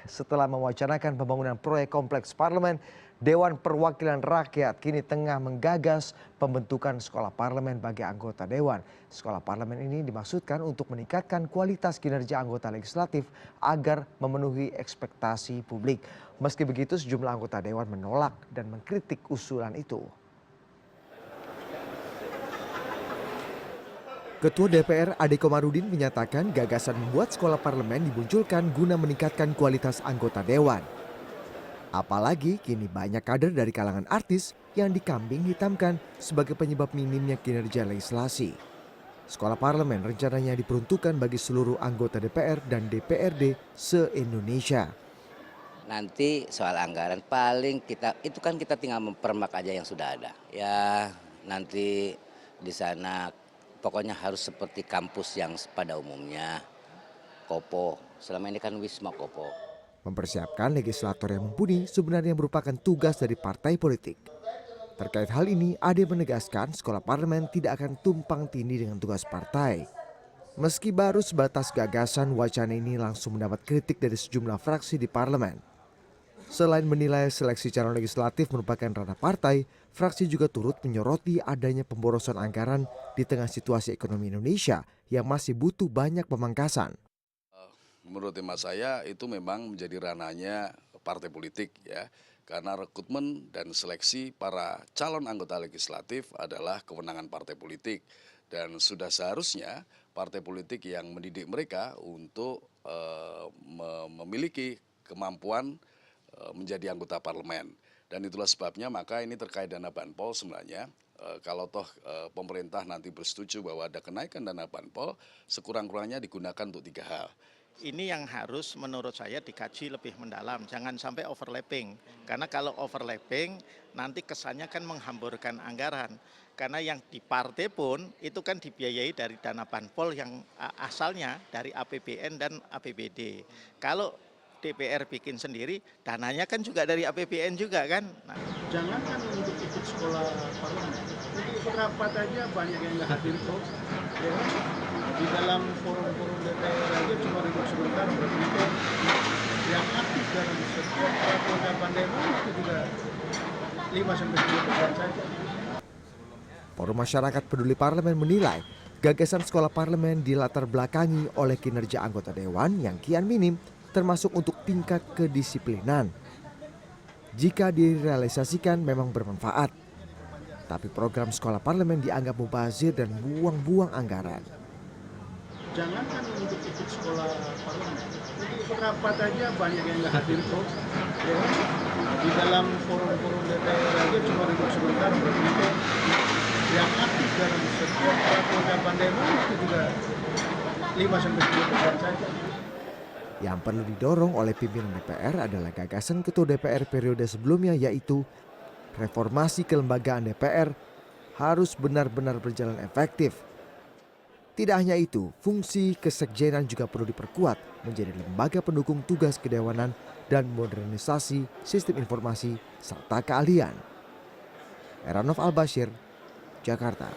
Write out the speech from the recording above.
Setelah mewacanakan pembangunan proyek kompleks parlemen, Dewan Perwakilan Rakyat kini tengah menggagas pembentukan sekolah parlemen bagi anggota dewan. Sekolah parlemen ini dimaksudkan untuk meningkatkan kualitas kinerja anggota legislatif agar memenuhi ekspektasi publik. Meski begitu, sejumlah anggota dewan menolak dan mengkritik usulan itu. Ketua DPR Ade Komarudin menyatakan gagasan membuat sekolah parlemen dimunculkan guna meningkatkan kualitas anggota dewan. Apalagi kini banyak kader dari kalangan artis yang dikambing hitamkan sebagai penyebab minimnya kinerja legislasi. Sekolah parlemen rencananya diperuntukkan bagi seluruh anggota DPR dan DPRD se-Indonesia. Nanti soal anggaran paling kita tinggal mempermak aja yang sudah ada. Ya nanti di sana pokoknya harus seperti kampus yang pada umumnya. Kopo, selama ini kan Wisma Kopo. Mempersiapkan legislator yang mumpuni sebenarnya merupakan tugas dari partai politik. Terkait hal ini, Ade menegaskan sekolah parlemen tidak akan tumpang tindih dengan tugas partai. Meski baru sebatas gagasan, wacana ini langsung mendapat kritik dari sejumlah fraksi di parlemen. Selain menilai seleksi calon legislatif merupakan ranah partai, fraksi juga turut menyoroti adanya pemborosan anggaran di tengah situasi ekonomi Indonesia yang masih butuh banyak pemangkasan. Menurut hemat saya itu memang menjadi ranahnya partai politik ya, karena rekrutmen dan seleksi para calon anggota legislatif adalah kewenangan partai politik dan sudah seharusnya partai politik yang mendidik mereka untuk memiliki kemampuan menjadi anggota parlemen. Dan itulah sebabnya maka ini terkait dana banpol sebenarnya kalau toh pemerintah nanti bersetuju bahwa ada kenaikan dana banpol, sekurang-kurangnya digunakan untuk 3 hal. Ini yang harus menurut saya dikaji lebih mendalam, jangan sampai overlapping. Karena kalau overlapping nanti kesannya kan menghamburkan anggaran. Karena yang di partai pun itu kan dibiayai dari dana banpol yang asalnya dari APBN dan APBD. Kalau DPR bikin sendiri, dananya kan juga dari APBN juga kan. Nah. Jangankan untuk ikut sekolah parlemen, untuk ikut rapat aja banyak yang nggak hadir kok. Ya. Di dalam forum-forum DPR aja cuma duduk sebentar berpikir. Yang aktif dalam setiap perlengkapan demo itu juga 5-10% saja. Forum Masyarakat Peduli Parlemen menilai gagasan sekolah parlemen dilatar belakangi oleh kinerja anggota dewan yang kian minim, termasuk untuk tingkat kedisiplinan. Jika direalisasikan memang bermanfaat, tapi program sekolah parlemen dianggap mubazir dan buang-buang anggaran. Jangankan untuk ikut sekolah parlemen, untuk ikut rapat aja banyak yang nggak hadir kok. Ya. Di dalam forum-forum DPR aja cuma duduk sebentar berpikir. Yang aktif dalam setiap perlengkapan demo itu juga 5-10% saja. Yang perlu didorong oleh pimpinan DPR adalah gagasan Ketua DPR periode sebelumnya, yaitu reformasi kelembagaan DPR harus benar-benar berjalan efektif. Tidak hanya itu, fungsi kesekjenan juga perlu diperkuat menjadi lembaga pendukung tugas kedewanan dan modernisasi sistem informasi serta keahlian. Heranov Al-Bashir, Jakarta.